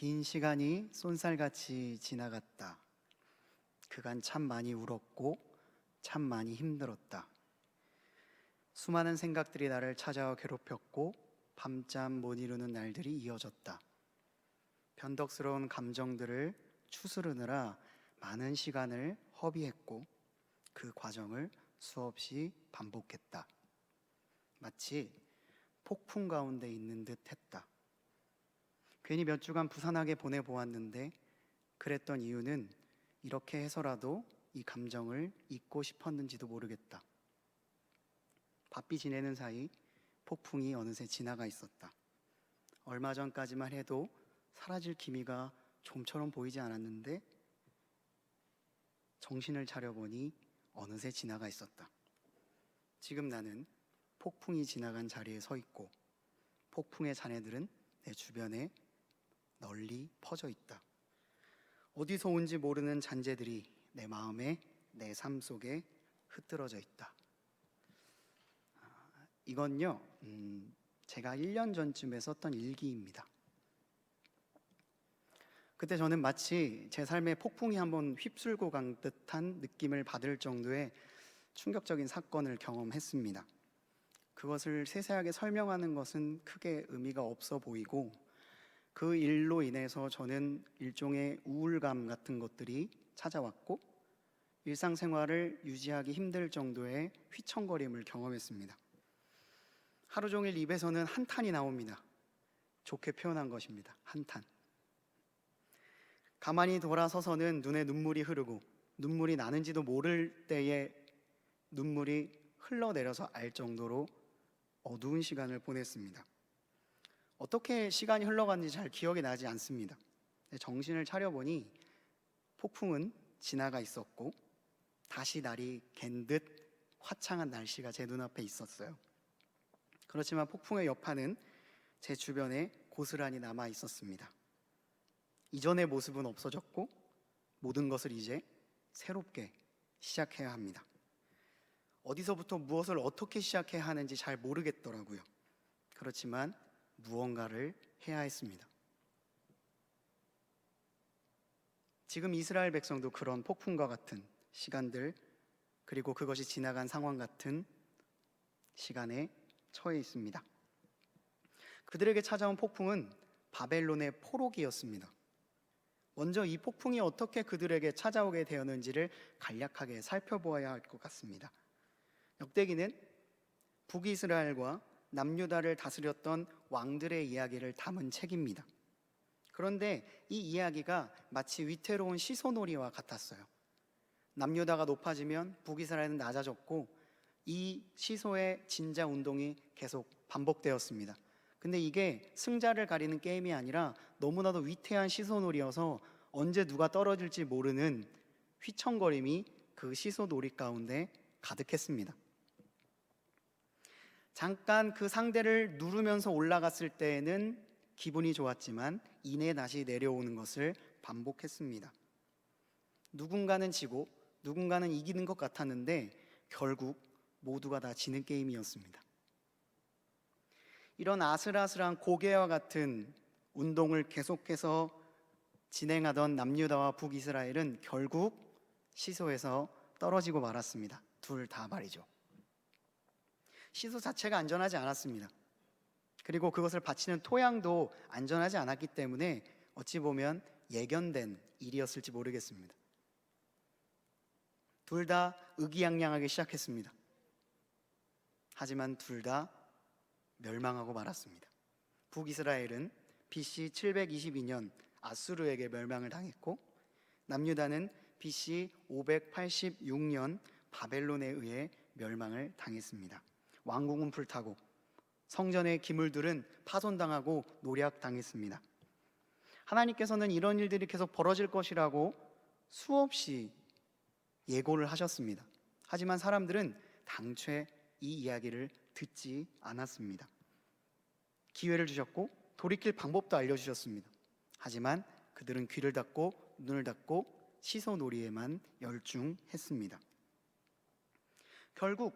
긴 시간이 쏜살같이 지나갔다. 그간 참 많이 울었고 참 많이 힘들었다. 수많은 생각들이 나를 찾아와 괴롭혔고 밤잠 못 이루는 날들이 이어졌다. 변덕스러운 감정들을 추스르느라 많은 시간을 허비했고 그 과정을 수없이 반복했다. 마치 폭풍 가운데 있는 듯 했다. 괜히 몇 주간 부산하게 보내보았는데 그랬던 이유는 이렇게 해서라도 이 감정을 잊고 싶었는지도 모르겠다. 바삐 지내는 사이 폭풍이 어느새 지나가 있었다. 얼마 전까지만 해도 사라질 기미가 좀처럼 보이지 않았는데 정신을 차려보니 어느새 지나가 있었다. 지금 나는 폭풍이 지나간 자리에 서 있고 폭풍의 잔해들은 내 주변에 널리 퍼져 있다. 어디서 온지 모르는 잔재들이 내 마음에, 내 삶 속에 흩어져 있다. 이건요, 제가 1년 전쯤에 썼던 일기입니다. 그때 저는 마치 제 삶에 폭풍이 한번 휩쓸고 간 듯한 느낌을 받을 정도의 충격적인 사건을 경험했습니다. 그것을 세세하게 설명하는 것은 크게 의미가 없어 보이고 그 일로 인해서 저는 일종의 우울감 같은 것들이 찾아왔고 일상생활을 유지하기 힘들 정도의 휘청거림을 경험했습니다. 하루 종일 입에서는 한탄이 나옵니다. 좋게 표현한 것입니다. 한탄. 가만히 돌아서서는 눈에 눈물이 흐르고 눈물이 나는지도 모를 때에 눈물이 흘러내려서 알 정도로 어두운 시간을 보냈습니다. 어떻게 시간이 흘러갔는지 잘 기억이 나지 않습니다. 정신을 차려보니 폭풍은 지나가 있었고 다시 날이 갠 듯 화창한 날씨가 제 눈앞에 있었어요. 그렇지만 폭풍의 여파는 제 주변에 고스란히 남아 있었습니다. 이전의 모습은 없어졌고 모든 것을 이제 새롭게 시작해야 합니다. 어디서부터 무엇을 어떻게 시작해야 하는지 잘 모르겠더라고요. 그렇지만 무언가를 해야 했습니다. 지금 이스라엘 백성도 그런 폭풍과 같은 시간들, 그리고 그것이 지나간 상황 같은 시간에 처해 있습니다. 그들에게 찾아온 폭풍은 바벨론의 포로기였습니다. 먼저 이 폭풍이 어떻게 그들에게 찾아오게 되었는지를 간략하게 살펴보아야 할 것 같습니다. 역대기는 북이스라엘과 남유다를 다스렸던 왕들의 이야기를 담은 책입니다. 그런데 이 이야기가 마치 위태로운 시소놀이와 같았어요. 남유다가 높아지면 북이스라엘은 낮아졌고 이 시소의 진자 운동이 계속 반복되었습니다. 근데 이게 승자를 가리는 게임이 아니라 너무나도 위태한 시소놀이여서 언제 누가 떨어질지 모르는 휘청거림이 그 시소놀이 가운데 가득했습니다. 잠깐 그 상대를 누르면서 올라갔을 때에는 기분이 좋았지만 이내 다시 내려오는 것을 반복했습니다. 누군가는 지고 누군가는 이기는 것 같았는데 결국 모두가 다 지는 게임이었습니다. 이런 아슬아슬한 고개와 같은 운동을 계속해서 진행하던 남유다와 북이스라엘은 결국 시소에서 떨어지고 말았습니다. 둘 다 말이죠. 시소 자체가 안전하지 않았습니다. 그리고 그것을 바치는 토양도 안전하지 않았기 때문에 어찌 보면 예견된 일이었을지 모르겠습니다. 둘 다 의기양양하게 시작했습니다. 하지만 둘 다 멸망하고 말았습니다. 북이스라엘은 BC 722년 아수르에게 멸망을 당했고 남유다는 BC 586년 바벨론에 의해 멸망을 당했습니다. 왕궁은 불타고 성전의 기물들은 파손당하고 노략당했습니다. 하나님께서는 이런 일들이 계속 벌어질 것이라고 수없이 예고를 하셨습니다. 하지만 사람들은 당최 이 이야기를 듣지 않았습니다. 기회를 주셨고 돌이킬 방법도 알려주셨습니다. 하지만 그들은 귀를 닫고 눈을 닫고 시소놀이에만 열중했습니다. 결국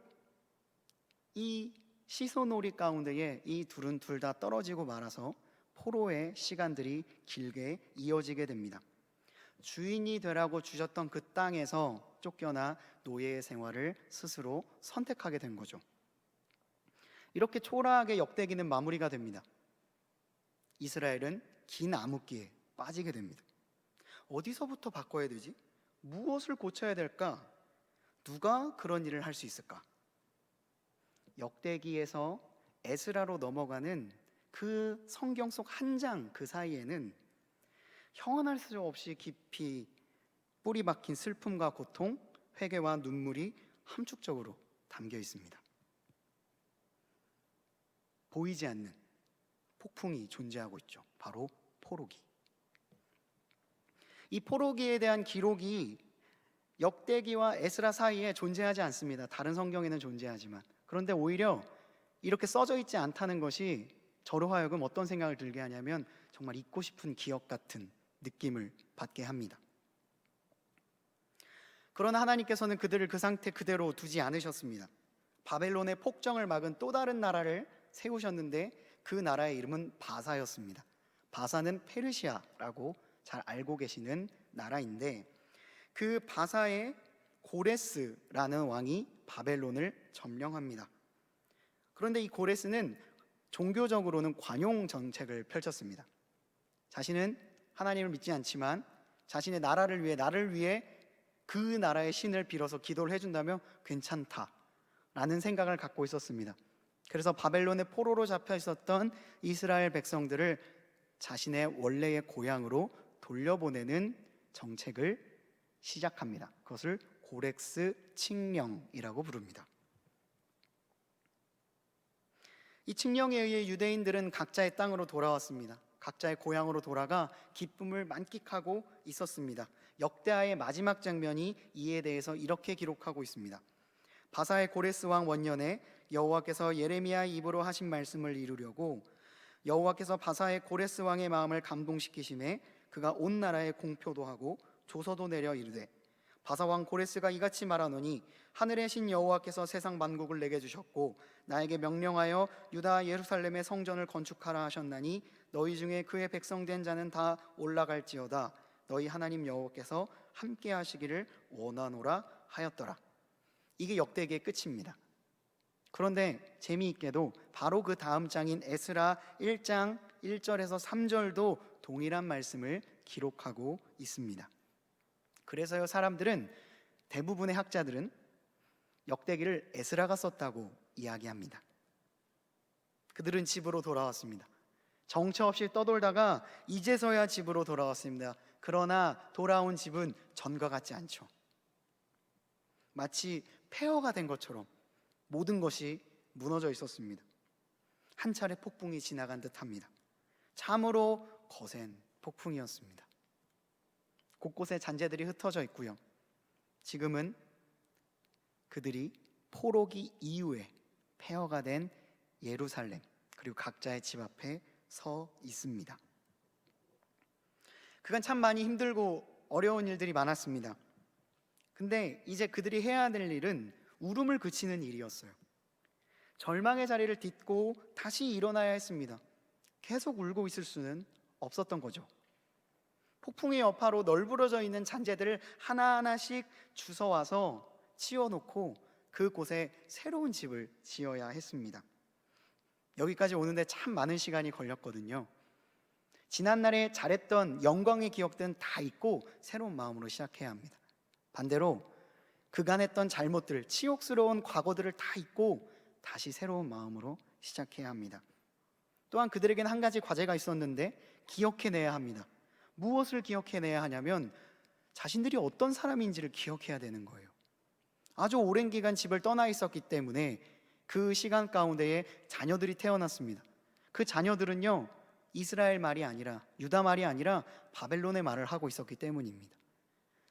이 시소놀이 가운데에 이 둘은 둘 다 떨어지고 말아서 포로의 시간들이 길게 이어지게 됩니다. 주인이 되라고 주셨던 그 땅에서 쫓겨나 노예의 생활을 스스로 선택하게 된 거죠. 이렇게 초라하게 역대기는 마무리가 됩니다. 이스라엘은 긴 암흑기에 빠지게 됩니다. 어디서부터 바꿔야 되지? 무엇을 고쳐야 될까? 누가 그런 일을 할 수 있을까? 역대기에서 에스라로 넘어가는 그 성경 속 한 장 그 사이에는 형언할 수 없이 깊이 뿌리 박힌 슬픔과 고통, 회개와 눈물이 함축적으로 담겨 있습니다. 보이지 않는 폭풍이 존재하고 있죠. 바로 포로기. 이 포로기에 대한 기록이 역대기와 에스라 사이에 존재하지 않습니다. 다른 성경에는 존재하지만. 그런데 오히려 이렇게 써져 있지 않다는 것이 저로 하여금 어떤 생각을 들게 하냐면 정말 잊고 싶은 기억 같은 느낌을 받게 합니다. 그러나 하나님께서는 그들을 그 상태 그대로 두지 않으셨습니다. 바벨론의 폭정을 막은 또 다른 나라를 세우셨는데 그 나라의 이름은 바사였습니다. 바사는 페르시아라고 잘 알고 계시는 나라인데 그 바사의 고레스라는 왕이 바벨론을 점령합니다. 그런데 이 고레스는 종교적으로는 관용 정책을 펼쳤습니다. 자신은 하나님을 믿지 않지만 자신의 나라를 위해 나를 위해 그 나라의 신을 빌어서 기도를 해준다면 괜찮다라는 생각을 갖고 있었습니다. 그래서 바벨론의 포로로 잡혀 있었던 이스라엘 백성들을 자신의 원래의 고향으로 돌려보내는 정책을 시작합니다. 그것을 고렉스 칙령이라고 부릅니다. 이 칙령에 의해 유대인들은 각자의 땅으로 돌아왔습니다. 각자의 고향으로 돌아가 기쁨을 만끽하고 있었습니다. 역대하의 마지막 장면이 이에 대해서 이렇게 기록하고 있습니다. 바사의 고레스 왕 원년에 여호와께서 예레미야 입으로 하신 말씀을 이루려고 여호와께서 바사의 고레스 왕의 마음을 감동시키심에 그가 온 나라에 공표도 하고 조서도 내려 이르되 바사 왕 고레스가 이같이 말하노니 하늘의 신 여호와께서 세상 만국을 내게 주셨고 나에게 명령하여 유다 예루살렘의 성전을 건축하라 하셨나니 너희 중에 그의 백성된 자는 다 올라갈지어다 너희 하나님 여호와께서 함께 하시기를 원하노라 하였더라. 이게 역대기의 끝입니다. 그런데 재미있게도 바로 그 다음 장인 에스라 1장 1절에서 3절도 동일한 말씀을 기록하고 있습니다. 그래서요, 사람들은 대부분의 학자들은 역대기를 에스라가 썼다고 이야기합니다. 그들은 집으로 돌아왔습니다. 정처 없이 떠돌다가 이제서야 집으로 돌아왔습니다. 그러나 돌아온 집은 전과 같지 않죠. 마치 폐허가 된 것처럼 모든 것이 무너져 있었습니다. 한 차례 폭풍이 지나간 듯합니다. 참으로 거센 폭풍이었습니다. 곳곳에 잔재들이 흩어져 있고요. 지금은 그들이 포로기 이후에 폐허가 된 예루살렘 그리고 각자의 집 앞에 서 있습니다. 그간 참 많이 힘들고 어려운 일들이 많았습니다. 근데 이제 그들이 해야 될 일은 울음을 그치는 일이었어요. 절망의 자리를 딛고 다시 일어나야 했습니다. 계속 울고 있을 수는 없었던 거죠. 폭풍의 여파로 널브러져 있는 잔재들을 하나하나씩 주워와서 치워놓고 그곳에 새로운 집을 지어야 했습니다. 여기까지 오는데 참 많은 시간이 걸렸거든요. 지난날에 잘했던 영광의 기억들은 다 잊고 새로운 마음으로 시작해야 합니다. 반대로 그간 했던 잘못들, 치욕스러운 과거들을 다 잊고 다시 새로운 마음으로 시작해야 합니다. 또한 그들에게는 한 가지 과제가 있었는데 기억해내야 합니다. 무엇을 기억해내야 하냐면 자신들이 어떤 사람인지를 기억해야 되는 거예요. 아주 오랜 기간 집을 떠나 있었기 때문에 그 시간 가운데에 자녀들이 태어났습니다. 그 자녀들은요, 이스라엘 말이 아니라 유다 말이 아니라 바벨론의 말을 하고 있었기 때문입니다.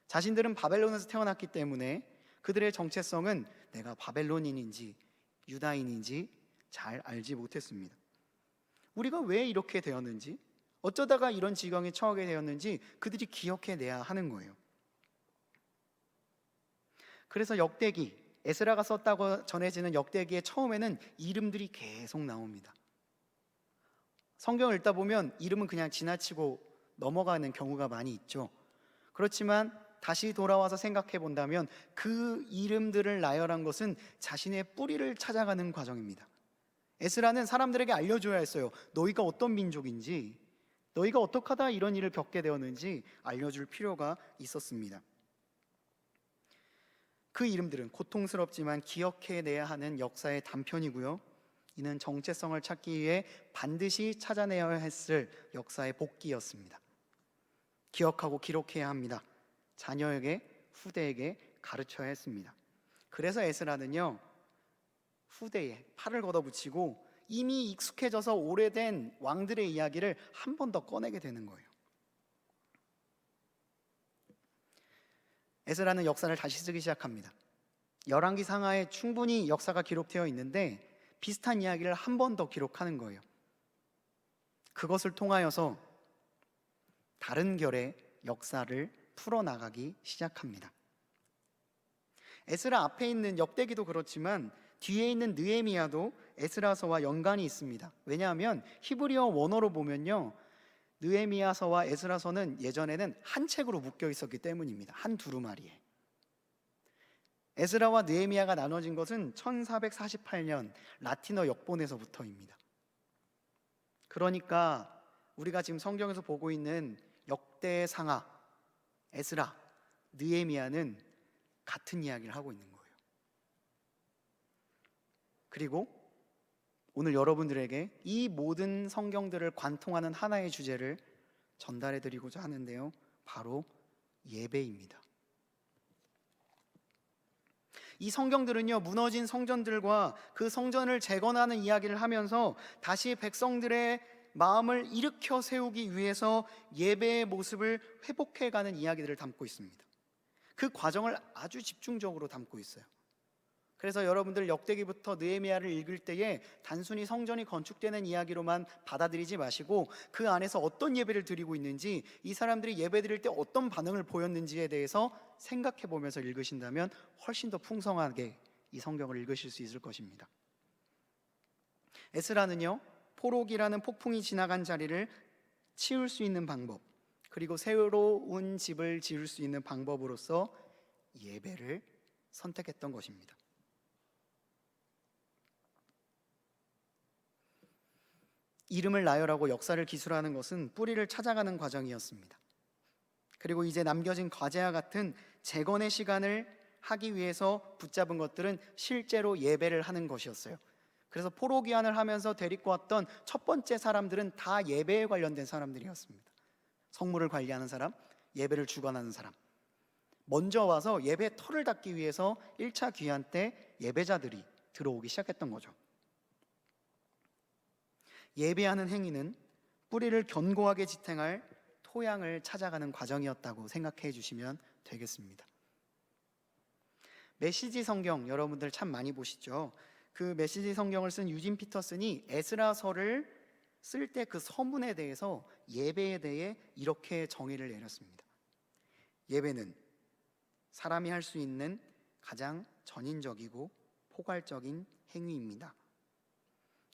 자신들은 바벨론에서 태어났기 때문에 그들의 정체성은 내가 바벨론인인지 유다인인지 잘 알지 못했습니다. 우리가 왜 이렇게 되었는지, 어쩌다가 이런 지경에 처하게 되었는지 그들이 기억해내야 하는 거예요. 그래서 역대기, 에스라가 썼다고 전해지는 역대기의 처음에는 이름들이 계속 나옵니다. 성경을 읽다 보면 이름은 그냥 지나치고 넘어가는 경우가 많이 있죠. 그렇지만 다시 돌아와서 생각해 본다면 그 이름들을 나열한 것은 자신의 뿌리를 찾아가는 과정입니다. 에스라는 사람들에게 알려줘야 했어요. 너희가 어떤 민족인지, 너희가 어떻게 하다 이런 일을 겪게 되었는지 알려줄 필요가 있었습니다. 그 이름들은 고통스럽지만 기억해내야 하는 역사의 단편이고요, 이는 정체성을 찾기 위해 반드시 찾아내야 했을 역사의 복기였습니다. 기억하고 기록해야 합니다. 자녀에게, 후대에게 가르쳐야 했습니다. 그래서 에스라는요, 후대에 팔을 걷어붙이고 이미 익숙해져서 오래된 왕들의 이야기를 한 번 더 꺼내게 되는 거예요. 에스라는 역사를 다시 쓰기 시작합니다. 열왕기 상하에 충분히 역사가 기록되어 있는데 비슷한 이야기를 한 번 더 기록하는 거예요. 그것을 통하여서 다른 결의 역사를 풀어나가기 시작합니다. 에스라 앞에 있는 역대기도 그렇지만 뒤에 있는 느헤미야도 에스라서와 연관이 있습니다. 왜냐하면 히브리어 원어로 보면요, 느헤미야서와 에스라서는 예전에는 한 책으로 묶여 있었기 때문입니다. 한 두루마리에. 에스라와 느헤미야가 나눠진 것은 1448년 라틴어 역본에서부터입니다. 그러니까 우리가 지금 성경에서 보고 있는 역대상하, 에스라, 느헤미야는 같은 이야기를 하고 있는 거예요. 그리고 오늘 여러분들에게 이 모든 성경들을 관통하는 하나의 주제를 전달해 드리고자 하는데요, 바로 예배입니다. 이 성경들은요, 무너진 성전들과 그 성전을 재건하는 이야기를 하면서 다시 백성들의 마음을 일으켜 세우기 위해서 예배의 모습을 회복해가는 이야기들을 담고 있습니다. 그 과정을 아주 집중적으로 담고 있어요. 그래서 여러분들 역대기부터 느헤미야를 읽을 때에 단순히 성전이 건축되는 이야기로만 받아들이지 마시고 그 안에서 어떤 예배를 드리고 있는지, 이 사람들이 예배 드릴 때 어떤 반응을 보였는지에 대해서 생각해 보면서 읽으신다면 훨씬 더 풍성하게 이 성경을 읽으실 수 있을 것입니다. 에스라는요, 포록이라는 폭풍이 지나간 자리를 치울 수 있는 방법, 그리고 새로운 집을 지을 수 있는 방법으로서 예배를 선택했던 것입니다. 이름을 나열하고 역사를 기술하는 것은 뿌리를 찾아가는 과정이었습니다. 그리고 이제 남겨진 과제와 같은 재건의 시간을 하기 위해서 붙잡은 것들은 실제로 예배를 하는 것이었어요. 그래서 포로기환을 하면서 데리고 왔던 첫 번째 사람들은 다 예배에 관련된 사람들이었습니다. 성물을 관리하는 사람, 예배를 주관하는 사람. 먼저 와서 예배 터를 닦기 위해서 1차 귀환 때 예배자들이 들어오기 시작했던 거죠. 예배하는 행위는 뿌리를 견고하게 지탱할 토양을 찾아가는 과정이었다고 생각해 주시면 되겠습니다. 메시지 성경 여러분들 참 많이 보시죠? 그 메시지 성경을 쓴 유진 피터슨이 에스라서를 쓸 때 그 서문에 대해서 예배에 대해 이렇게 정의를 내렸습니다. 예배는 사람이 할 수 있는 가장 전인적이고 포괄적인 행위입니다.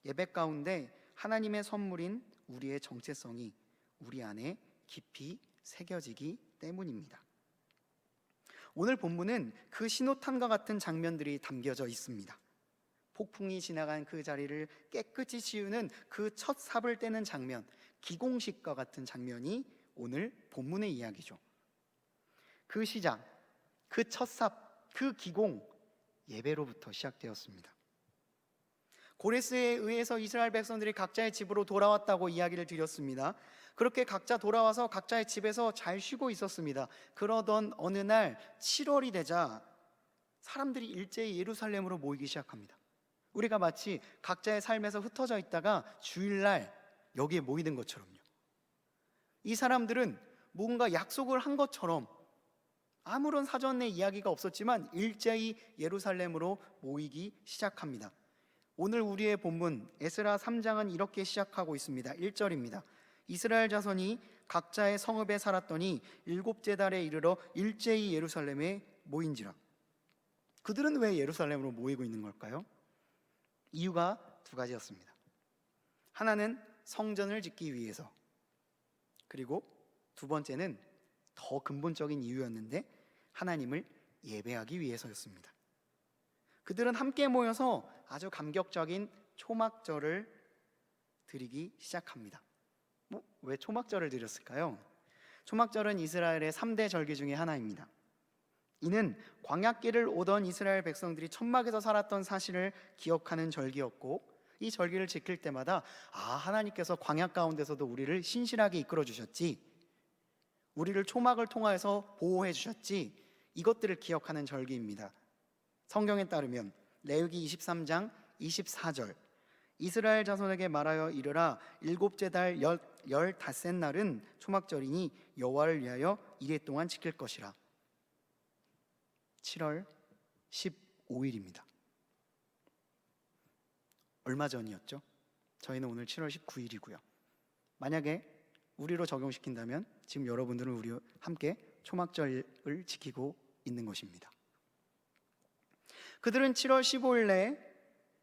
예배 가운데 하나님의 선물인 우리의 정체성이 우리 안에 깊이 새겨지기 때문입니다. 오늘 본문은 그 신호탄과 같은 장면들이 담겨져 있습니다. 폭풍이 지나간 그 자리를 깨끗이 치우는 그 첫 삽을 떼는 장면, 기공식과 같은 장면이 오늘 본문의 이야기죠. 그 시작, 그 첫 삽, 그 기공, 예배로부터 시작되었습니다. 고레스에 의해서 이스라엘 백성들이 각자의 집으로 돌아왔다고 이야기를 드렸습니다. 그렇게 각자 돌아와서 각자의 집에서 잘 쉬고 있었습니다. 그러던 어느 날 7월이 되자 사람들이 일제히 예루살렘으로 모이기 시작합니다. 우리가 마치 각자의 삶에서 흩어져 있다가 주일날 여기에 모이는 것처럼요. 이 사람들은 뭔가 약속을 한 것처럼 아무런 사전의 이야기가 없었지만 일제히 예루살렘으로 모이기 시작합니다. 오늘 우리의 본문 에스라 3장은 이렇게 시작하고 있습니다. 1절입니다. 이스라엘 자손이 각자의 성읍에 살았더니 7째 달에 이르러 일제히 예루살렘에 모인지라. 그들은 왜 예루살렘으로 모이고 있는 걸까요? 이유가 두 가지였습니다. 하나는 성전을 짓기 위해서, 그리고 두 번째는 더 근본적인 이유였는데 하나님을 예배하기 위해서였습니다. 그들은 함께 모여서 아주 감격적인 초막절을 드리기 시작합니다. 왜 초막절을 드렸을까요? 초막절은 이스라엘의 3대 절기 중에 하나입니다. 이는 광야길을 오던 이스라엘 백성들이 천막에서 살았던 사실을 기억하는 절기였고, 이 절기를 지킬 때마다 하나님께서 광야 가운데서도 우리를 신실하게 이끌어 주셨지, 우리를 초막을 통하여서 보호해 주셨지, 이것들을 기억하는 절기입니다. 성경에 따르면 레위기 23장 24절, 이스라엘 자손에게 말하여 이르라, 일곱째 달 15째 날은 초막절이니 여호와를 위하여 이레 동안 지킬 것이라. 7월 15일입니다. 얼마 전이었죠? 저희는 오늘 7월 19일이고요. 만약에 우리로 적용시킨다면 지금 여러분들은 우리와 함께 초막절을 지키고 있는 것입니다. 그들은 7월 15일에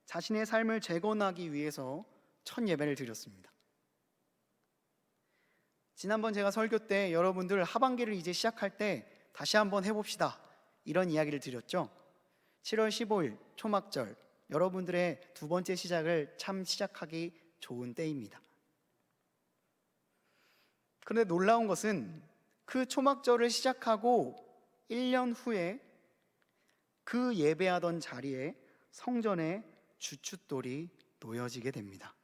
자신의 삶을 재건하기 위해서 첫 예배를 드렸습니다. 지난번 제가 설교 때 여러분들 하반기를 이제 시작할 때 다시 한번 해봅시다, 이런 이야기를 드렸죠. 7월 15일 초막절, 여러분들의 두 번째 시작을 참 시작하기 좋은 때입니다. 그런데 놀라운 것은 그 초막절을 시작하고 1년 후에 그 예배하던 자리에 성전에 주춧돌이 놓여지게 됩니다.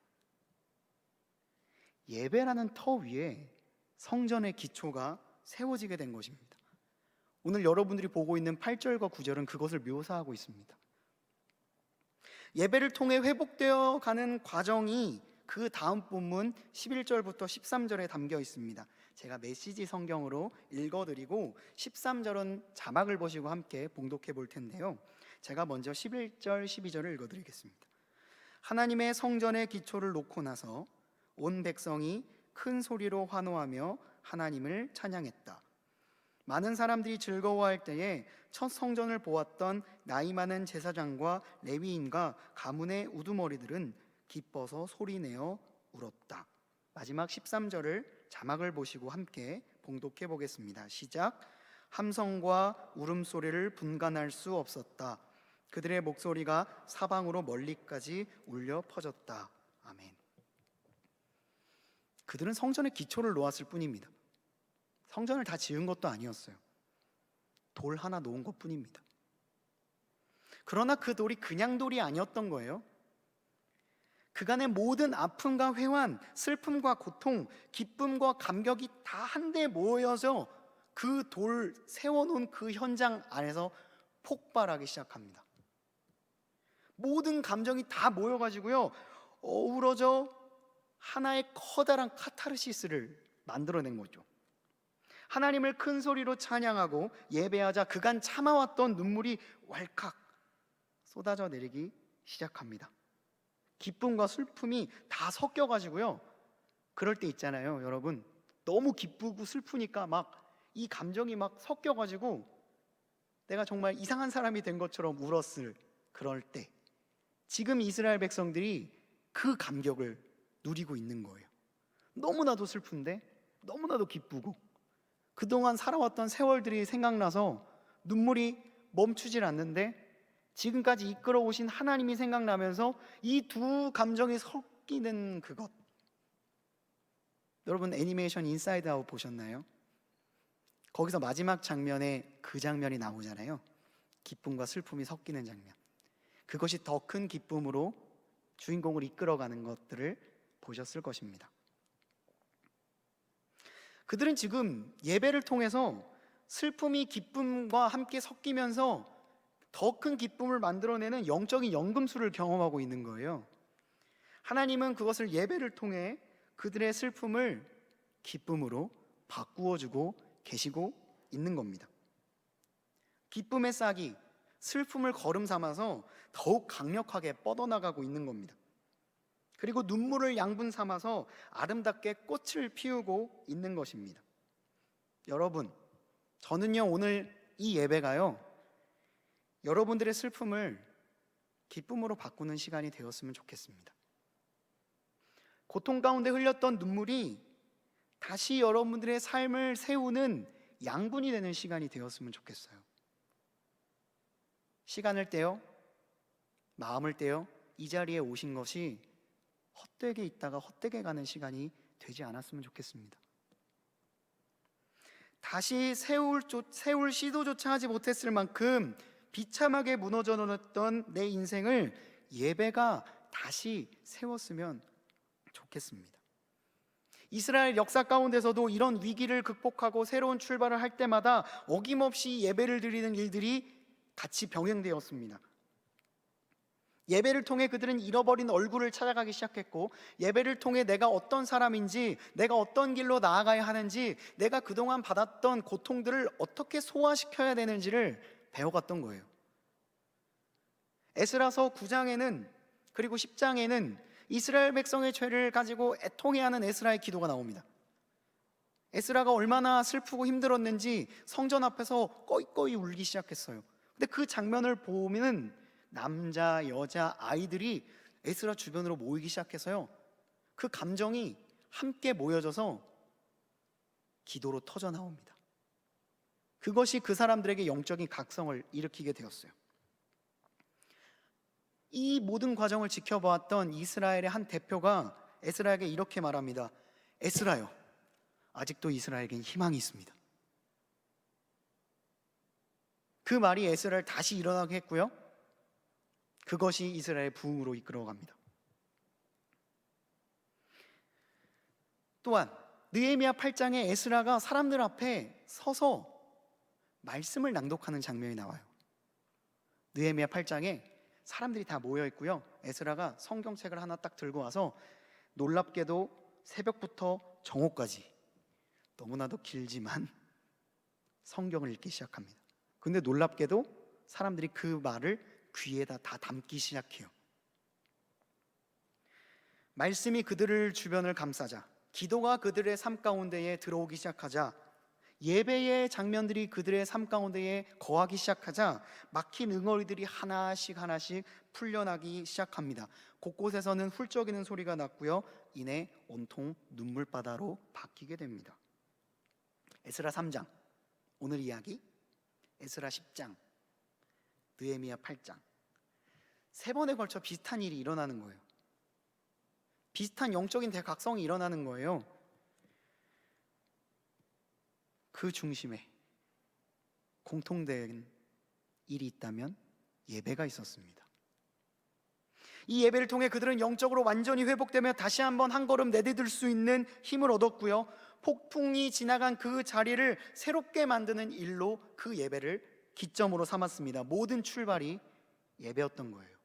예배라는 터 위에 성전의 기초가 세워지게 된 것입니다. 오늘 여러분들이 보고 있는 8절과 9절은 그것을 묘사하고 있습니다. 예배를 통해 회복되어 가는 과정이 그 다음 본문 11절부터 13절에 담겨 있습니다. 제가 메시지 성경으로 읽어드리고 13절은 자막을 보시고 함께 봉독해 볼 텐데요. 제가 먼저 11절, 12절을 읽어드리겠습니다. 하나님의 성전의 기초를 놓고 나서 온 백성이 큰 소리로 환호하며 하나님을 찬양했다. 많은 사람들이 즐거워할 때에 첫 성전을 보았던 나이 많은 제사장과 레위인과 가문의 우두머리들은 기뻐서 소리내어 울었다. 마지막 13절을 자막을 보시고 함께 봉독해 보겠습니다. 시작. 함성과 울음소리를 분간할 수 없었다. 그들의 목소리가 사방으로 멀리까지 울려 퍼졌다. 아멘. 그들은 성전의 기초를 놓았을 뿐입니다. 성전을 다 지은 것도 아니었어요. 돌 하나 놓은 것 뿐입니다. 그러나 그 돌이 그냥 돌이 아니었던 거예요. 그간의 모든 아픔과 회환, 슬픔과 고통, 기쁨과 감격이 다 한데 모여서 그 돌 세워놓은 그 현장 안에서 폭발하기 시작합니다. 모든 감정이 다 모여가지고요, 어우러져 하나의 커다란 카타르시스를 만들어낸 거죠. 하나님을 큰 소리로 찬양하고 예배하자 그간 참아왔던 눈물이 왈칵 쏟아져 내리기 시작합니다. 기쁨과 슬픔이 다 섞여가지고요, 그럴 때 있잖아요 여러분, 너무 기쁘고 슬프니까 막 이 감정이 막 섞여가지고 내가 정말 이상한 사람이 된 것처럼 울었을 그럴 때, 지금 이스라엘 백성들이 그 감격을 누리고 있는 거예요. 너무나도 슬픈데 너무나도 기쁘고 그동안 살아왔던 세월들이 생각나서 눈물이 멈추질 않는데, 지금까지 이끌어 오신 하나님이 생각나면서 이 두 감정이 섞이는 그것. 여러분 애니메이션 인사이드 아웃 보셨나요? 거기서 마지막 장면에 그 장면이 나오잖아요. 기쁨과 슬픔이 섞이는 장면. 그것이 더 큰 기쁨으로 주인공을 이끌어가는 것들을 보셨을 것입니다. 그들은 지금 예배를 통해서 슬픔이 기쁨과 함께 섞이면서 더 큰 기쁨을 만들어내는 영적인 연금술을 경험하고 있는 거예요. 하나님은 그것을 예배를 통해 그들의 슬픔을 기쁨으로 바꾸어주고 계시고 있는 겁니다. 기쁨의 싹이 슬픔을 거름 삼아서 더욱 강력하게 뻗어나가고 있는 겁니다. 그리고 눈물을 양분 삼아서 아름답게 꽃을 피우고 있는 것입니다. 여러분, 저는요 오늘 이 예배가요 여러분들의 슬픔을 기쁨으로 바꾸는 시간이 되었으면 좋겠습니다. 고통 가운데 흘렸던 눈물이 다시 여러분들의 삶을 세우는 양분이 되는 시간이 되었으면 좋겠어요. 시간을 떼어, 마음을 떼어 이 자리에 오신 것이 헛되게 있다가 헛되게 가는 시간이 되지 않았으면 좋겠습니다. 다시 세울 시도조차 하지 못했을 만큼 비참하게 무너져 놓았던 내 인생을 예배가 다시 세웠으면 좋겠습니다. 이스라엘 역사 가운데서도 이런 위기를 극복하고 새로운 출발을 할 때마다 어김없이 예배를 드리는 일들이 같이 병행되었습니다. 예배를 통해 그들은 잃어버린 얼굴을 찾아가기 시작했고, 예배를 통해 내가 어떤 사람인지, 내가 어떤 길로 나아가야 하는지, 내가 그동안 받았던 고통들을 어떻게 소화시켜야 되는지를 배워갔던 거예요. 에스라서 9장에는 그리고 10장에는 이스라엘 백성의 죄를 가지고 애통해하는 에스라의 기도가 나옵니다. 에스라가 얼마나 슬프고 힘들었는지 성전 앞에서 꺼이꺼이 울기 시작했어요. 근데 그 장면을 보면은 남자, 여자, 아이들이 에스라 주변으로 모이기 시작해서요, 그 감정이 함께 모여져서 기도로 터져 나옵니다. 그것이 그 사람들에게 영적인 각성을 일으키게 되었어요. 이 모든 과정을 지켜보았던 이스라엘의 한 대표가 에스라에게 이렇게 말합니다. 에스라요, 아직도 이스라엘에겐 희망이 있습니다. 그 말이 에스라를 다시 일어나게 했고요, 그것이 이스라엘의 부흥으로 이끌어갑니다. 또한 느헤미야 8장에 에스라가 사람들 앞에 서서 말씀을 낭독하는 장면이 나와요. 느헤미야 8장에 사람들이 다 모여 있고요, 에스라가 성경책을 하나 딱 들고 와서 놀랍게도 새벽부터 정오까지 너무나도 길지만 성경을 읽기 시작합니다. 근데 놀랍게도 사람들이 그 말을 귀에다 다 담기 시작해요. 말씀이 그들을 주변을 감싸자, 기도가 그들의 삶 가운데에 들어오기 시작하자, 예배의 장면들이 그들의 삶 가운데에 거하기 시작하자 막힌 응어리들이 하나씩 풀려나기 시작합니다. 곳곳에서는 훌쩍이는 소리가 났고요, 이내 온통 눈물바다로 바뀌게 됩니다. 에스라 3장, 오늘 이야기, 에스라 10장, 느헤미야 8장, 세 번에 걸쳐 비슷한 일이 일어나는 거예요. 비슷한 영적인 대각성이 일어나는 거예요. 그 중심에 공통된 일이 있다면 예배가 있었습니다. 이 예배를 통해 그들은 영적으로 완전히 회복되며 다시 한번 한 걸음 내디딜 수 있는 힘을 얻었고요, 폭풍이 지나간 그 자리를 새롭게 만드는 일로 그 예배를 기점으로 삼았습니다. 모든 출발이 예배였던 거예요.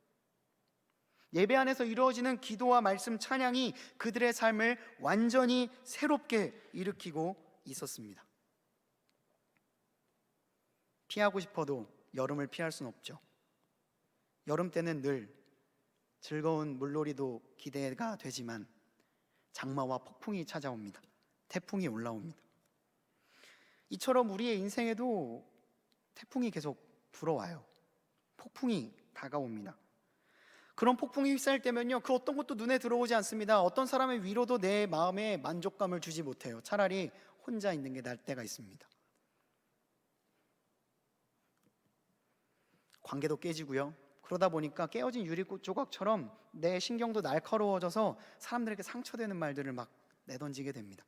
예배 안에서 이루어지는 기도와 말씀, 찬양이 그들의 삶을 완전히 새롭게 일으키고 있었습니다. 피하고 싶어도 여름을 피할 수는 없죠. 여름 때는 늘 즐거운 물놀이도 기대가 되지만 장마와 폭풍이 찾아옵니다. 태풍이 올라옵니다. 이처럼 우리의 인생에도 태풍이 계속 불어와요. 폭풍이 다가옵니다. 그런 폭풍이 휩싸일 때면요, 그 어떤 것도 눈에 들어오지 않습니다. 어떤 사람의 위로도 내 마음에 만족감을 주지 못해요. 차라리 혼자 있는 게 나을 때가 있습니다. 관계도 깨지고요, 그러다 보니까 깨어진 유리 조각처럼 내 신경도 날카로워져서 사람들에게 상처되는 말들을 막 내던지게 됩니다.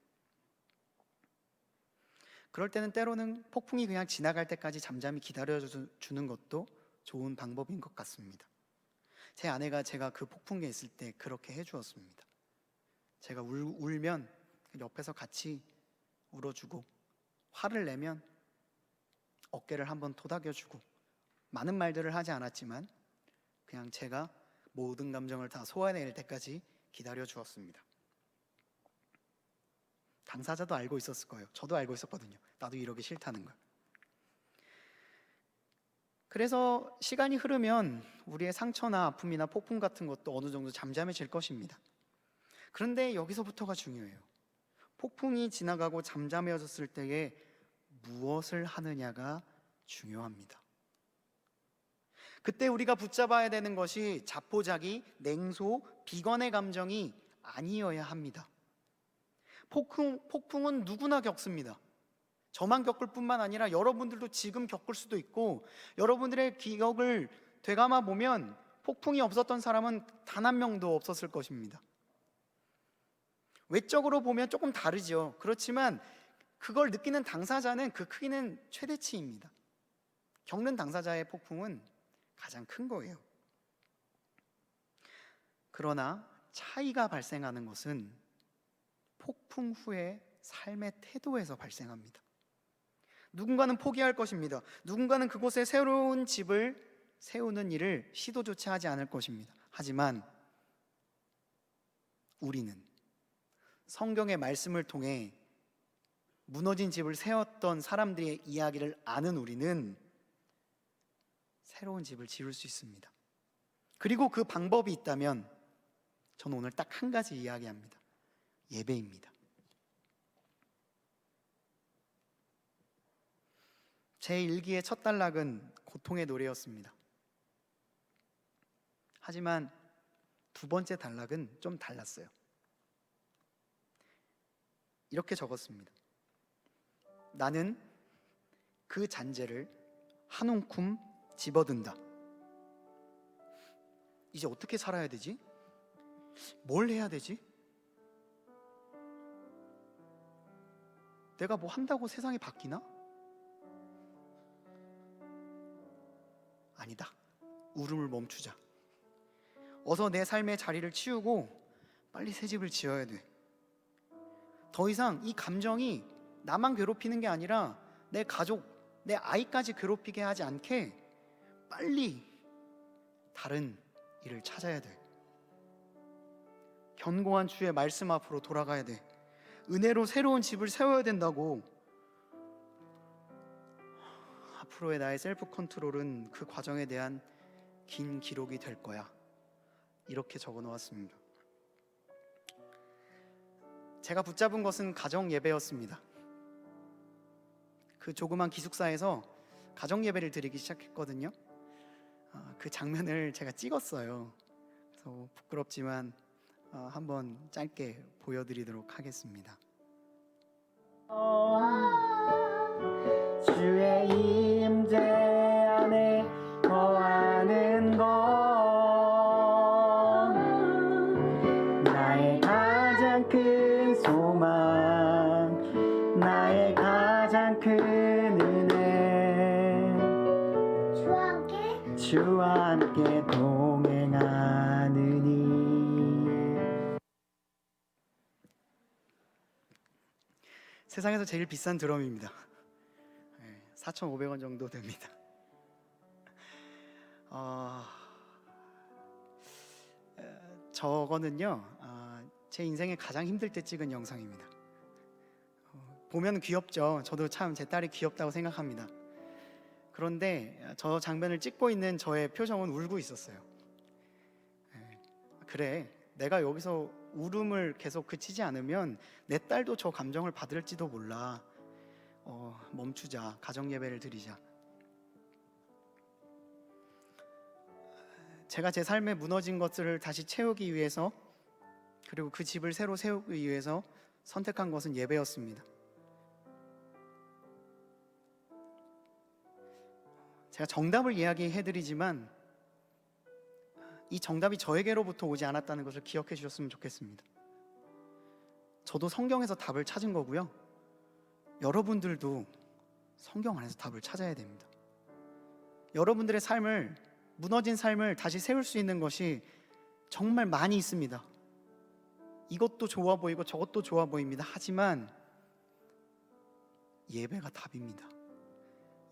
그럴 때는 때로는 폭풍이 그냥 지나갈 때까지 잠잠히 기다려주는 것도 좋은 방법인 것 같습니다. 제 아내가 제가 그 폭풍에 있을 때 그렇게 해주었습니다. 제가 울면 옆에서 같이 울어주고, 화를 내면 어깨를 한번 토닥여주고, 많은 말들을 하지 않았지만 그냥 제가 모든 감정을 다 소화해낼 때까지 기다려주었습니다. 당사자도 알고 있었을 거예요. 저도 알고 있었거든요. 나도 이러기 싫다는 걸. 그래서 시간이 흐르면 우리의 상처나 아픔이나 폭풍 같은 것도 어느 정도 잠잠해질 것입니다. 그런데 여기서부터가 중요해요. 폭풍이 지나가고 잠잠해졌을 때에 무엇을 하느냐가 중요합니다. 그때 우리가 붙잡아야 되는 것이 자포자기, 냉소, 비관의 감정이 아니어야 합니다. 폭풍은 누구나 겪습니다. 저만 겪을 뿐만 아니라 여러분들도 지금 겪을 수도 있고, 여러분들의 기억을 되감아 보면 폭풍이 없었던 사람은 단 한 명도 없었을 것입니다. 외적으로 보면 조금 다르죠. 그렇지만 그걸 느끼는 당사자는 그 크기는 최대치입니다. 겪는 당사자의 폭풍은 가장 큰 거예요. 그러나 차이가 발생하는 것은 폭풍 후의 삶의 태도에서 발생합니다. 누군가는 포기할 것입니다. 누군가는 그곳에 새로운 집을 세우는 일을 시도조차 하지 않을 것입니다. 하지만 우리는 성경의 말씀을 통해 무너진 집을 세웠던 사람들의 이야기를 아는 우리는 새로운 집을 지을 수 있습니다. 그리고 그 방법이 있다면 저는 오늘 딱 한 가지 이야기합니다. 예배입니다. 제 일기의 첫 단락은 고통의 노래였습니다. 하지만 두 번째 단락은 좀 달랐어요. 이렇게 적었습니다. 나는 그 잔재를 한 움큼 집어든다. 이제 어떻게 살아야 되지? 뭘 해야 되지? 내가 뭐 한다고 세상이 바뀌나? 아니다. 울음을 멈추자. 어서 내 삶의 자리를 치우고 빨리 새 집을 지어야 돼. 더 이상 이 감정이 나만 괴롭히는 게 아니라 내 가족, 내 아이까지 괴롭히게 하지 않게 빨리 다른 일을 찾아야 돼. 견고한 주의 말씀 앞으로 돌아가야 돼. 은혜로 새로운 집을 세워야 된다고. 앞으로의 나의 셀프 컨트롤은 그 과정에 대한 긴 기록이 될 거야. 이렇게 적어 놓았습니다. 제가 붙잡은 것은 가정 예배였습니다. 그 조그만 기숙사에서 가정 예배를 드리기 시작했거든요. 그 장면을 제가 찍었어요. 그래서 부끄럽지만 한번 짧게 보여드리도록 하겠습니다. 주의 임재 안에 거하는 것, 나의 가장 큰 소망, 나의 가장 큰 은혜, 주와 함께 동행하느니. 세상에서 제일 비싼 드럼입니다. 4,500원 정도 됩니다. 저거는요, 제 인생에 가장 힘들 때 찍은 영상입니다. 보면 귀엽죠. 저도 참 제 딸이 귀엽다고 생각합니다. 그런데 저 장면을 찍고 있는 저의 표정은 울고 있었어요. 그래, 내가 여기서 울음을 계속 그치지 않으면 내 딸도 저 감정을 받을지도 몰라. 멈추자. 가정 예배를 드리자. 제가 제 삶에 무너진 것들을 다시 채우기 위해서, 그리고 그 집을 새로 세우기 위해서 선택한 것은 예배였습니다. 제가 정답을 이야기해드리지만 이 정답이 저에게로부터 오지 않았다는 것을 기억해 주셨으면 좋겠습니다. 저도 성경에서 답을 찾은 거고요. 여러분들도 성경 안에서 답을 찾아야 됩니다. 여러분들의 삶을, 무너진 삶을 다시 세울 수 있는 것이 정말 많이 있습니다. 이것도 좋아 보이고 저것도 좋아 보입니다. 하지만 예배가 답입니다.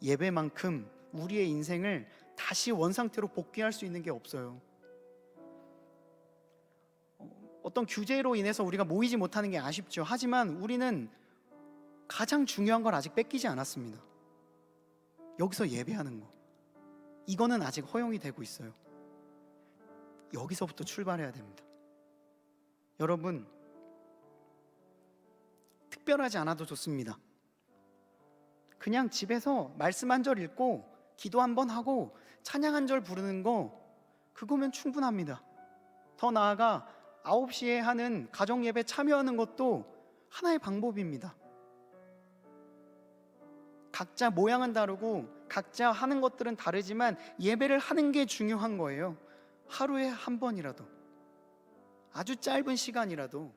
예배만큼 우리의 인생을 다시 원상태로 복귀할 수 있는 게 없어요. 어떤 규제로 인해서 우리가 모이지 못하는 게 아쉽죠. 하지만 우리는 가장 중요한 걸 아직 뺏기지 않았습니다. 여기서 예배하는 거, 이거는 아직 허용이 되고 있어요. 여기서부터 출발해야 됩니다. 여러분, 특별하지 않아도 좋습니다. 그냥 집에서 말씀 한 절 읽고 기도 한 번 하고 찬양 한 절 부르는 거, 그거면 충분합니다. 더 나아가 9시에 하는 가정 예배 참여하는 것도 하나의 방법입니다. 각자 모양은 다르고 각자 하는 것들은 다르지만 예배를 하는 게 중요한 거예요. 하루에 한 번이라도, 아주 짧은 시간이라도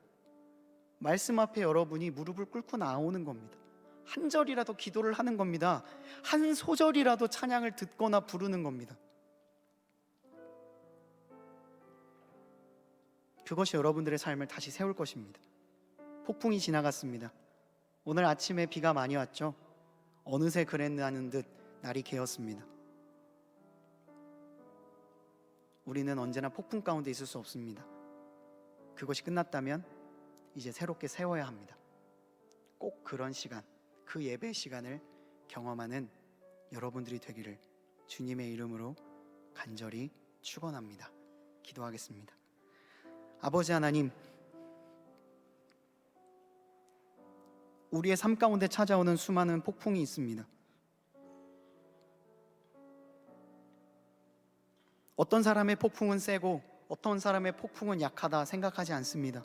말씀 앞에 여러분이 무릎을 꿇고 나오는 겁니다. 한 절이라도 기도를 하는 겁니다. 한 소절이라도 찬양을 듣거나 부르는 겁니다. 그것이 여러분들의 삶을 다시 세울 것입니다. 폭풍이 지나갔습니다. 오늘 아침에 비가 많이 왔죠. 어느새 그랬나는 듯 날이 개었습니다. 우리는 언제나 폭풍 가운데 있을 수 없습니다. 그것이 끝났다면 이제 새롭게 세워야 합니다. 꼭 그런 시간, 그 예배 시간을 경험하는 여러분들이 되기를 주님의 이름으로 간절히 축원합니다. 기도하겠습니다. 아버지 하나님, 우리의 삶 가운데 찾아오는 수많은 폭풍이 있습니다. 어떤 사람의 폭풍은 세고 어떤 사람의 폭풍은 약하다 생각하지 않습니다.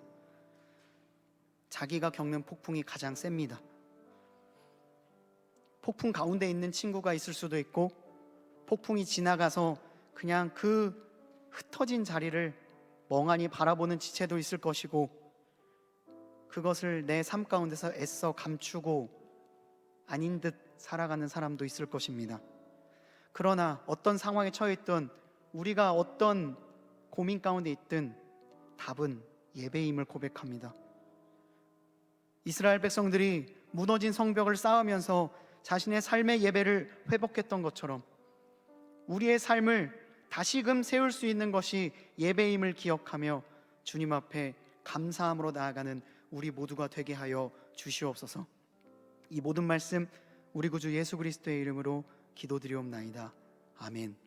자기가 겪는 폭풍이 가장 셉니다. 폭풍 가운데 있는 친구가 있을 수도 있고, 폭풍이 지나가서 그냥 그 흩어진 자리를 멍하니 바라보는 지체도 있을 것이고, 그것을 내 삶 가운데서 애써 감추고 아닌 듯 살아가는 사람도 있을 것입니다. 그러나 어떤 상황에 처해 있든, 우리가 어떤 고민 가운데 있든 답은 예배임을 고백합니다. 이스라엘 백성들이 무너진 성벽을 쌓으면서 자신의 삶의 예배를 회복했던 것처럼 우리의 삶을 다시금 세울 수 있는 것이 예배임을 기억하며 주님 앞에 감사함으로 나아가는 우리 모두가 되게 하여 주시옵소서. 이 모든 말씀 우리 구주 예수 그리스도의 이름으로 기도드리옵나이다. 아멘.